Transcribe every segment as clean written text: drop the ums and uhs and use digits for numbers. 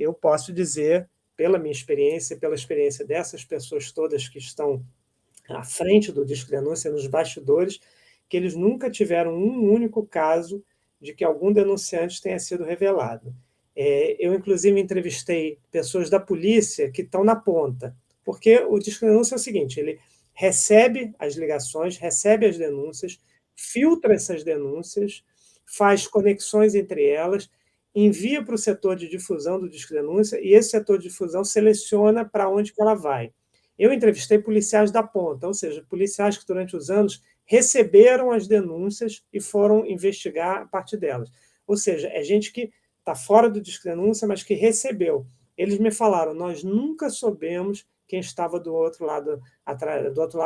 eu posso dizer, pela minha experiência, pela experiência dessas pessoas todas que estão à frente do Disque Denúncia, nos bastidores, que eles nunca tiveram um único caso de que algum denunciante tenha sido revelado. Eu, inclusive, entrevistei pessoas da polícia que estão na ponta, porque o Disque Denúncia é o seguinte, ele recebe as ligações, recebe as denúncias, filtra essas denúncias, faz conexões entre elas, envia para o setor de difusão do Disque Denúncia, e esse setor de difusão seleciona para onde que ela vai. Eu entrevistei policiais da ponta, ou seja, policiais que durante os anos receberam as denúncias e foram investigar a partir delas. Ou seja, é gente que está fora do Disque Denúncia, mas que recebeu. Eles me falaram, nós nunca soubemos quem estava do outro lado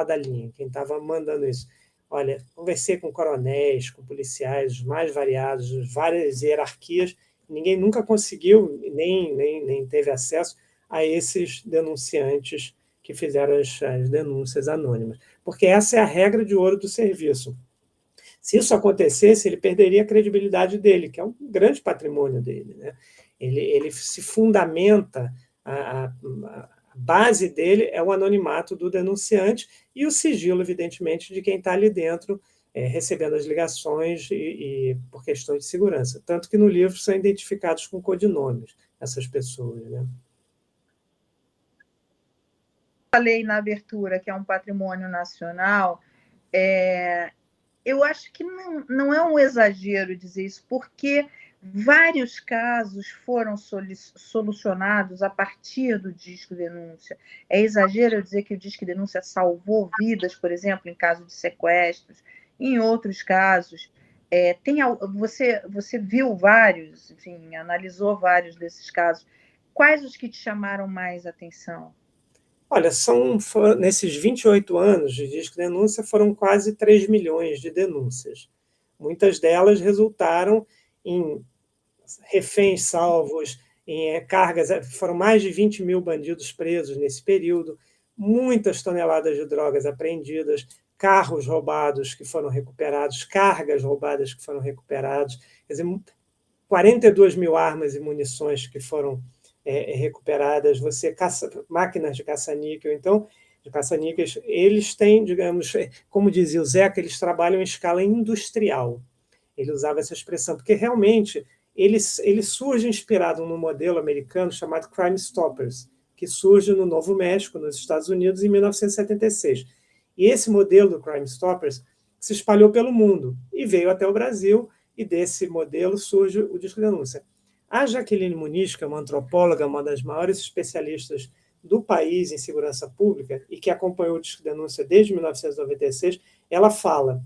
da linha, quem estava mandando isso. Olha, conversei com coronéis, com policiais os mais variados, várias hierarquias, ninguém nunca conseguiu, nem teve acesso a esses denunciantes que fizeram as denúncias anônimas. Porque essa é a regra de ouro do serviço. Se isso acontecesse, ele perderia a credibilidade dele, que é um grande patrimônio dele. Né? Ele se fundamenta, a base dele é o anonimato do denunciante e o sigilo, evidentemente, de quem está ali dentro, recebendo as ligações e por questões de segurança. Tanto que no livro são identificados com codinomes essas pessoas. Né? Falei na abertura que é um patrimônio nacional, eu acho que não é um exagero dizer isso, porque vários casos foram solucionados a partir do Disque Denúncia. É exagero eu dizer que o Disque Denúncia salvou vidas, por exemplo, em caso de sequestros, em outros casos. Você viu vários, enfim, analisou vários desses casos. Quais os que te chamaram mais atenção? Olha, nesses 28 anos de Disque Denúncia, foram quase 3 milhões de denúncias. Muitas delas resultaram em reféns salvos, em cargas, foram mais de 20 mil bandidos presos nesse período, muitas toneladas de drogas apreendidas, carros roubados que foram recuperados, cargas roubadas que foram recuperadas, quer dizer, 42 mil armas e munições que foram recuperadas, máquinas de caça-níquel. Então, de caça-níqueis, eles têm, digamos, como dizia o Zeca, eles trabalham em escala industrial. Ele usava essa expressão, porque realmente ele surge inspirado num modelo americano chamado Crime Stoppers, que surge no Novo México, nos Estados Unidos, em 1976. E esse modelo do Crime Stoppers se espalhou pelo mundo e veio até o Brasil, e desse modelo surge o Disque Denúncia. A Jaqueline Muniz, que é uma antropóloga, uma das maiores especialistas do país em segurança pública e que acompanhou o Disque Denúncia desde 1996, ela fala: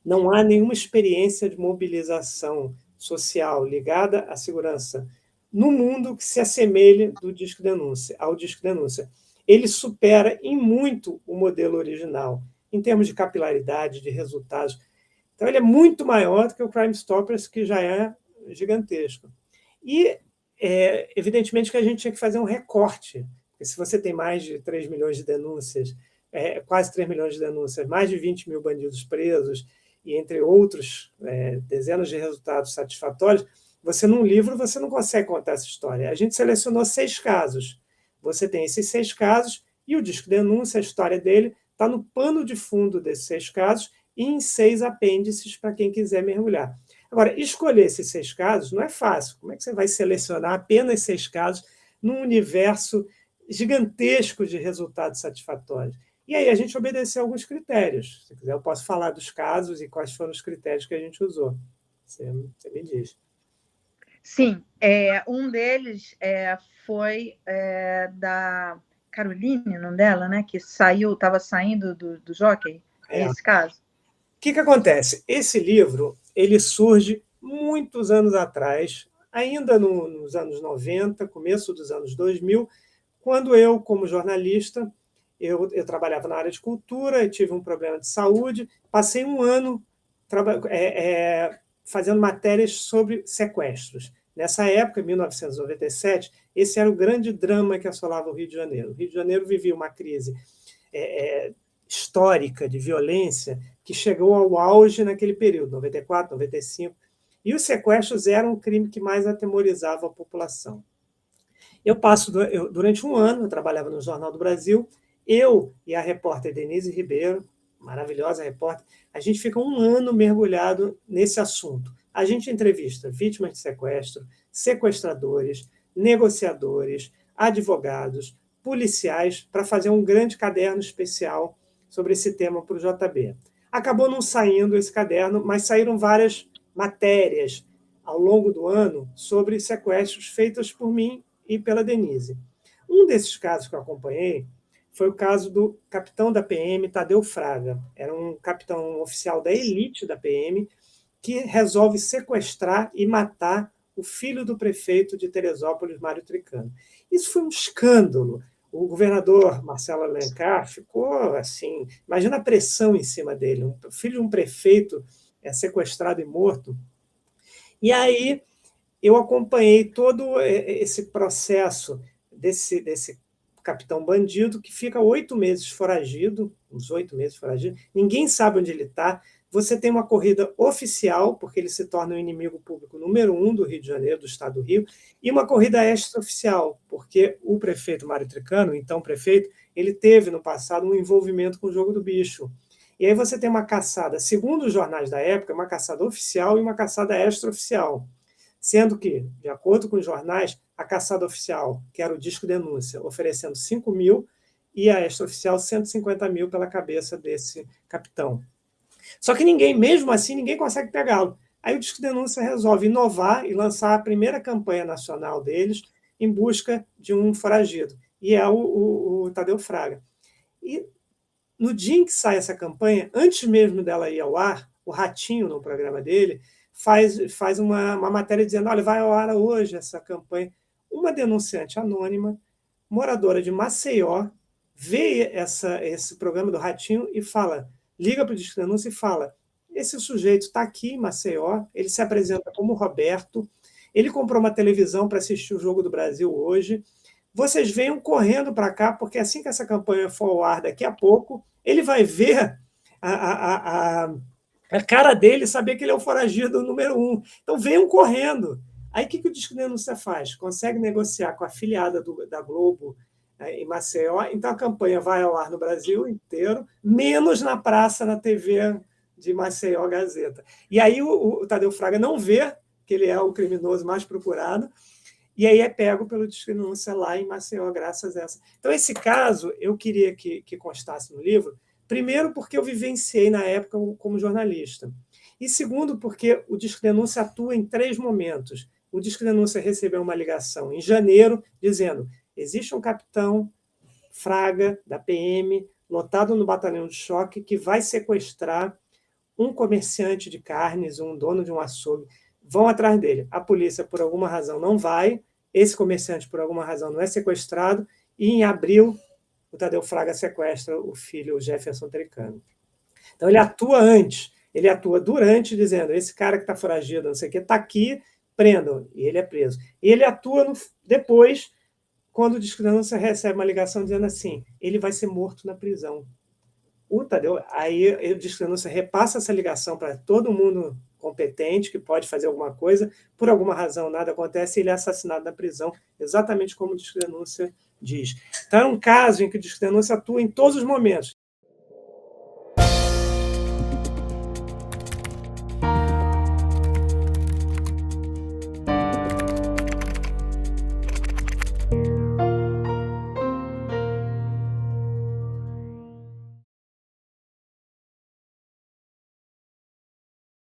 não há nenhuma experiência de mobilização social ligada à segurança no mundo que se assemelhe ao Disque Denúncia. Ele supera em muito o modelo original, em termos de capilaridade, de resultados. Então, ele é muito maior do que o Crime Stoppers, que já é gigantesco. E, evidentemente, que a gente tinha que fazer um recorte. Porque se você tem mais de 3 milhões de denúncias, quase 3 milhões de denúncias, mais de 20 mil bandidos presos, e entre outros, dezenas de resultados satisfatórios, num livro, você não consegue contar essa história. A gente selecionou 6 casos. Você tem esses 6 casos, e o Disque Denúncia, a história dele, está no pano de fundo desses 6 casos, e em 6 apêndices para quem quiser mergulhar. Agora, escolher esses 6 casos não é fácil. Como é que você vai selecionar apenas 6 casos num universo gigantesco de resultados satisfatórios? E aí a gente obedeceu alguns critérios. Se quiser, eu posso falar dos casos e quais foram os critérios que a gente usou. Você me diz. Sim, um deles foi da Caroline, não dela, né? Que estava saindo do Jockey, esse caso? O que acontece? Esse livro ele surge muitos anos atrás, ainda nos anos 90, começo dos anos 2000, quando eu, como jornalista, eu trabalhava na área de cultura e tive um problema de saúde, passei um ano fazendo matérias sobre sequestros. Nessa época, em 1997, esse era o grande drama que assolava o Rio de Janeiro. O Rio de Janeiro vivia uma crise histórica de violência que chegou ao auge naquele período, 94, 95, e os sequestros eram o crime que mais atemorizava a população. Durante um ano, eu trabalhava no Jornal do Brasil, eu e a repórter Denise Ribeiro, maravilhosa repórter, a gente fica um ano mergulhado nesse assunto. A gente entrevista vítimas de sequestro, sequestradores, negociadores, advogados, policiais, para fazer um grande caderno especial sobre esse tema para o JB. Acabou não saindo esse caderno, mas saíram várias matérias ao longo do ano sobre sequestros feitas por mim e pela Denise. Um desses casos que eu acompanhei foi o caso do capitão da PM, Tadeu Fraga. Era um capitão oficial da elite da PM que resolve sequestrar e matar o filho do prefeito de Teresópolis, Mário Tricano. Isso foi um escândalo. O governador Marcelo Alencar ficou assim, imagina a pressão em cima dele, um filho de um prefeito é sequestrado e morto. E aí eu acompanhei todo esse processo desse capitão bandido que fica 8 meses foragido, uns 8 meses foragido, ninguém sabe onde ele está. Você tem uma corrida oficial, porque ele se torna o inimigo público número 1 do Rio de Janeiro, do estado do Rio, e uma corrida extraoficial, porque o prefeito Mário Tricano, então prefeito, ele teve no passado um envolvimento com o jogo do bicho. E aí você tem uma caçada, segundo os jornais da época, uma caçada oficial e uma caçada extraoficial. Sendo que, de acordo com os jornais, a caçada oficial, que era o disco denúncia, oferecendo 5 mil, e a extraoficial 150 mil pela cabeça desse capitão. Só que mesmo assim, ninguém consegue pegá-lo. Aí o disco denúncia resolve inovar e lançar a primeira campanha nacional deles em busca de um foragido, e é o Tadeu Fraga. E no dia em que sai essa campanha, antes mesmo dela ir ao ar, o Ratinho, no programa dele, faz uma matéria dizendo, olha, vai ao ar hoje essa campanha. Uma denunciante anônima, moradora de Maceió, vê esse programa do Ratinho e fala, liga para o Disque Denúncia e fala, esse sujeito está aqui em Maceió, ele se apresenta como Roberto, ele comprou uma televisão para assistir o Jogo do Brasil hoje, vocês venham correndo para cá, porque assim que essa campanha for ao ar daqui a pouco, ele vai ver a cara dele e saber que ele é o foragido número 1. Então venham correndo. Aí o que o Disque Denúncia faz? Consegue negociar com a afiliada da Globo em Maceió, então a campanha vai ao ar no Brasil inteiro, menos na praça, na TV de Maceió Gazeta. E aí o Tadeu Fraga não vê que ele é o criminoso mais procurado, e aí é pego pelo Disque Denúncia lá em Maceió, graças a essa. Então, esse caso, eu queria que constasse no livro, primeiro, porque eu vivenciei na época como jornalista, e segundo, porque o Disque Denúncia atua em 3 momentos. O Disque Denúncia recebeu uma ligação em janeiro, dizendo, existe um capitão Fraga, da PM, lotado no batalhão de choque, que vai sequestrar um comerciante de carnes, um dono de um açougue, vão atrás dele. A polícia, por alguma razão, não vai, esse comerciante, por alguma razão, não é sequestrado, e em abril, o Tadeu Fraga sequestra o filho, o Jefferson Tricano. Então, ele atua antes, ele atua durante, dizendo, esse cara que está foragido, não sei o quê, está aqui, prendam, e ele é preso. E ele atua depois, quando o Disque Denúncia recebe uma ligação dizendo assim, ele vai ser morto na prisão. Tadeu, aí o Disque Denúncia repassa essa ligação para todo mundo competente, que pode fazer alguma coisa, por alguma razão nada acontece, e ele é assassinado na prisão, exatamente como o Disque Denúncia diz. Então, é um caso em que o Disque Denúncia atua em todos os momentos.